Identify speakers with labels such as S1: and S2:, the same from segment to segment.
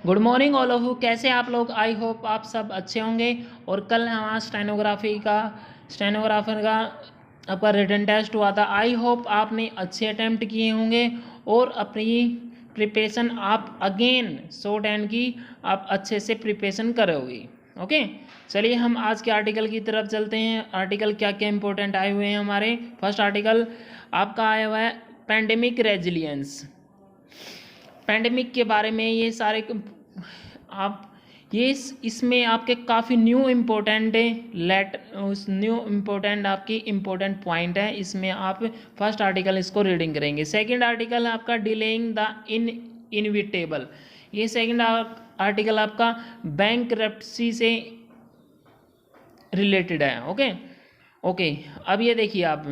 S1: Good morning all of you. कैसे आप लोग? आई होप आप सब अच्छे होंगे। और कल हमारा स्टेनोग्राफर का आपका रिटन टेस्ट हुआ था। आई होप आपने अच्छे अटैम्प्ट किए होंगे और अपनी प्रिपरेशन आप अगेन शॉर्ट हैंड की आप अच्छे से प्रिपरेशन करोगे। ओके, चलिए हम आज के आर्टिकल की तरफ चलते हैं। आर्टिकल क्या क्या इंपॉर्टेंट आए हुए हैं हमारे। फर्स्ट आर्टिकल आपका आया हुआ है पैंडेमिक रेजिलियंस। पैंडेमिक के बारे में ये सारे आप ये इसमें आपके काफ़ी न्यू इम्पोर्टेंट आपकी इम्पोर्टेंट पॉइंट है। इसमें आप फर्स्ट आर्टिकल इसको रीडिंग करेंगे। सेकंड आर्टिकल आपका डिलेइंग द इनविटेबल। ये सेकंड आर्टिकल आपका बैंकरप्सी से रिलेटेड है। ओके, अब ये देखिए आप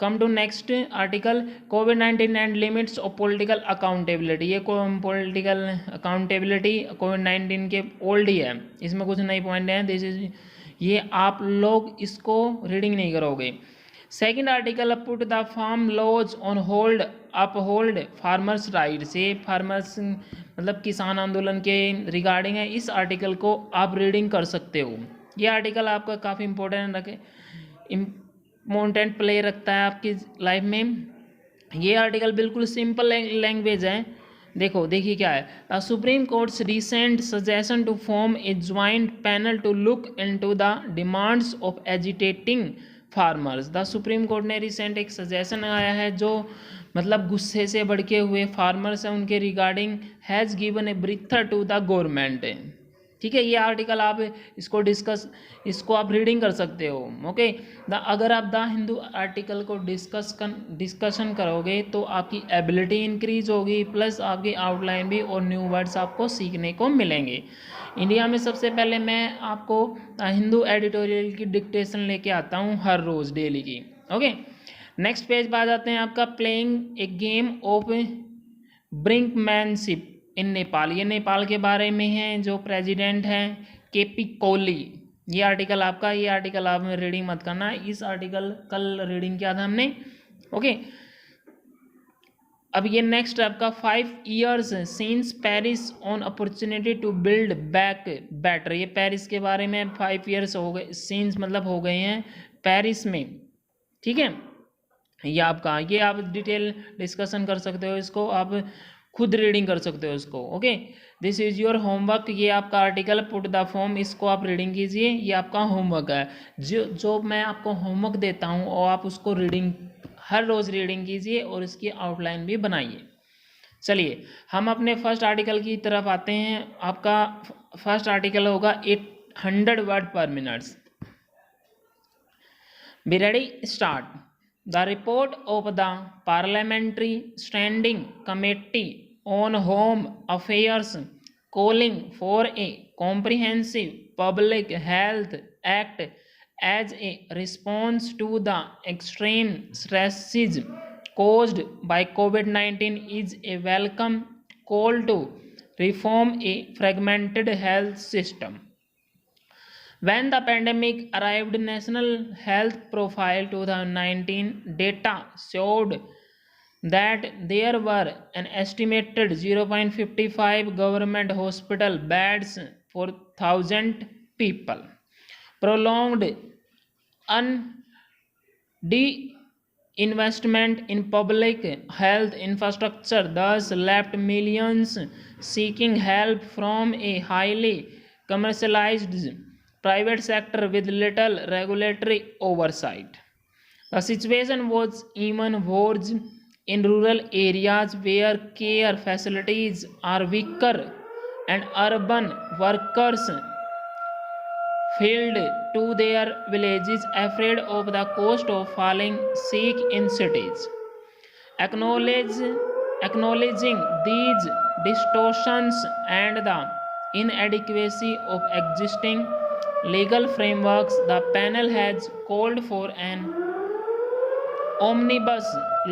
S1: कम टू नेक्स्ट आर्टिकल कोविड-19 and limits of political accountability. ये पॉलिटिकल अकाउंटेबिलिटी कोविड-19 के ओल्ड ही है, इसमें कुछ नई पॉइंट हैं। दिस इज ये आप लोग इसको रीडिंग नहीं करोगे। Second article put the farm laws on hold uphold farmers rights. ये फार्मर्स मतलब किसान आंदोलन के रिगार्डिंग है। इस आर्टिकल को आप रीडिंग कर सकते हो। ये आर्टिकल आपका काफ़ी इम्पोर्टेंट प्ले रखता है आपकी लाइफ में। ये आर्टिकल बिल्कुल सिंपल लैंग्वेज है। देखिए क्या है। The Supreme Court's recent suggestion to form a joint panel to look into the demands of agitating farmers. The Supreme Court ने रिसेंट एक सजेशन आया है जो मतलब गुस्से से भड़के हुए फार्मर्स हैं उनके regarding has given a breather to the government. ठीक है, ये आर्टिकल आप इसको आप रीडिंग कर सकते हो। ओके, अगर आप द हिंदू आर्टिकल को डिस्कशन करोगे तो आपकी एबिलिटी इंक्रीज होगी, प्लस आपकी आउटलाइन भी और न्यू वर्ड्स आपको सीखने को मिलेंगे। इंडिया में सबसे पहले मैं आपको हिंदू एडिटोरियल की डिक्टेशन लेके आता हूँ हर रोज़ डेली की। ओके, नेक्स्ट पेज पर आ जाते हैं आपका playing a game of brinkmanship in Nepal. ये नेपाल के बारे में है। जो प्रेसिडेंट हैं केपी कोहली। ये आर्टिकल आप रीडिंग मत करना। इस आर्टिकल कल रीडिंग किया था हमने। ओके, अब ये नेक्स्ट आपका 5 years since Paris on opportunity to build back better. ये पेरिस के बारे में 5 years हो गए, सिंस मतलब हो गए हैं पेरिस में। ठीक है, ये आप डिटेल डिस्कशन कर सकते हो, इसको आप खुद रीडिंग कर सकते हो इसको। Okay, this is your homework. ये आपका आर्टिकल पुट द फॉर्म, इसको आप रीडिंग कीजिए। ये आपका होमवर्क है। जो मैं आपको होमवर्क देता हूँ और आप उसको रीडिंग हर रोज़ रीडिंग कीजिए और इसकी आउटलाइन भी बनाइए। चलिए हम अपने फर्स्ट आर्टिकल की तरफ आते हैं। आपका फर्स्ट आर्टिकल होगा 800 वर्ड पर minute. Be ready, start. The report of the Parliamentary Standing Committee on Home Affairs calling for a comprehensive public health act as a response to the extreme stresses caused by COVID-19 is a welcome call to reform a fragmented health system. When the pandemic arrived, National Health Profile 2019 data showed that there were an estimated 0.55 government hospital beds for 1,000 people. Prolonged investment in public health infrastructure thus left millions seeking help from a highly commercialized private sector with little regulatory oversight. The situation was even worse in rural areas where care facilities are weaker and urban workers fled to their villages afraid of the cost of falling sick in cities. Acknowledging these distortions and the inadequacy of existing legal frameworks, the panel has called for an omnibus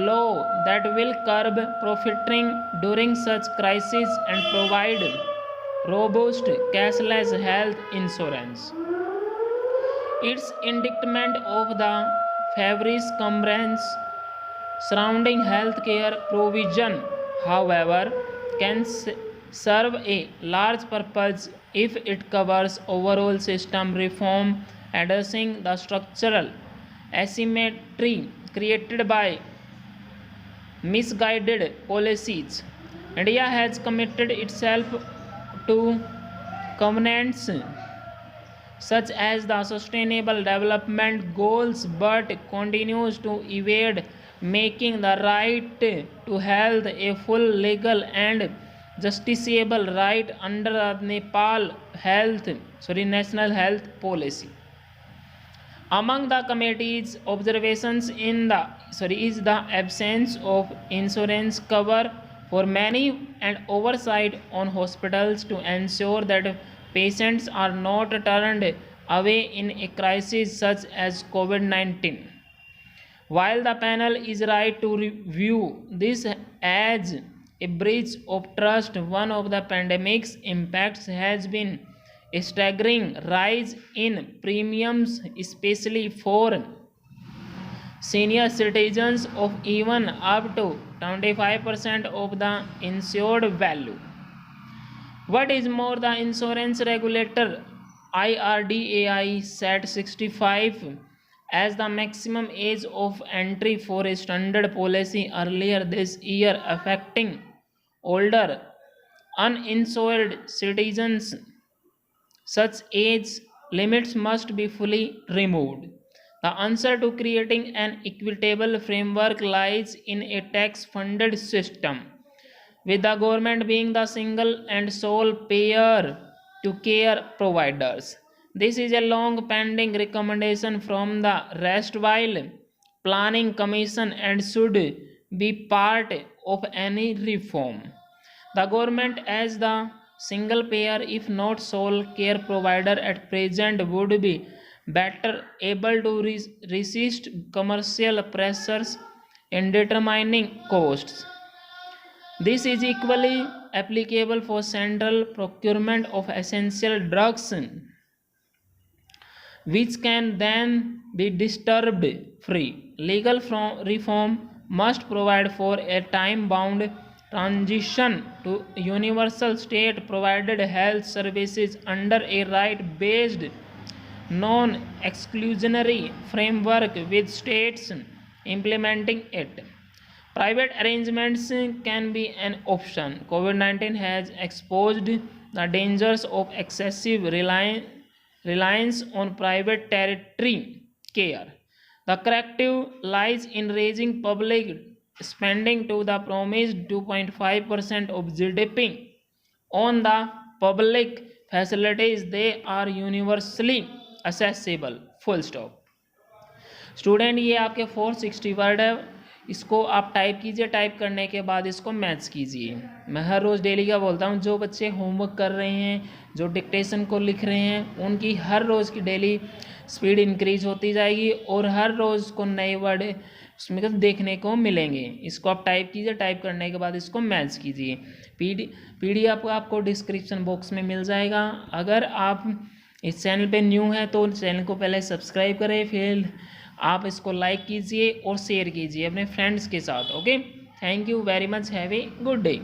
S1: law that will curb profiting during such crises and provide robust cashless health insurance. Its indictment of the fabrics surrounding healthcare provision, however, can serve a large purpose if it covers overall system reform addressing the structural asymmetry created by misguided policies. India has committed itself to covenants such as the Sustainable Development Goals but continues to evade making the right to health a full legal and justiciable right under the National Health Policy. Among the committee's observations is the absence of insurance cover for many and oversight on hospitals to ensure that patients are not turned away in a crisis such as COVID-19. While the panel is right to review this as a breach of trust, one of the pandemic's impacts has been a staggering rise in premiums, especially for senior citizens of even up to 25% of the insured value. What is more, the insurance regulator IRDAI set 65 as the maximum age of entry for a standard policy earlier this year, affecting older uninsured citizens. Such age limits must be fully removed. The answer to creating an equitable framework lies in a tax-funded system, with the government being the single and sole payer to care providers. This is a long-pending recommendation from the Erstwhile Planning Commission and should be part of any reform. The government as the single payer, if not sole care provider at present, would be better able to resist commercial pressures in determining costs. This is equally applicable for central procurement of essential drugs, which can then be disturbed free. Legal reform must provide for a time-bound transition to universal state-provided health services under a right-based non-exclusionary framework with states implementing it. Private arrangements can be an option. COVID-19 has exposed the dangers of excessive reliance on private tertiary care. The corrective lies in raising public spending to the promised 2.5% of GDP on the public facilities. They are universally accessible. Full stop. Student ये आपके 460 word है, इसको आप type कीजिए, type करने के बाद इसको मैथ्स कीजिए। मैं हर रोज़ डेली का बोलता हूँ, जो बच्चे होमवर्क कर रहे हैं, जो डिक्टेशन को लिख रहे हैं, उनकी हर रोज़ की डेली स्पीड इंक्रीज होती जाएगी और हर रोज़ को नए वर्ड उसमें देखने को मिलेंगे। इसको आप टाइप कीजिए, टाइप करने के बाद इसको मैथ्स कीजिए। PDF आपको डिस्क्रिप्शन बॉक्स में मिल जाएगा। अगर आप इस चैनल पे न्यू हैं तो चैनल को पहले सब्सक्राइब करें, फिर आप इसको लाइक कीजिए और शेयर कीजिए अपने फ्रेंड्स के साथ। Okay, thank you very much, have a good day.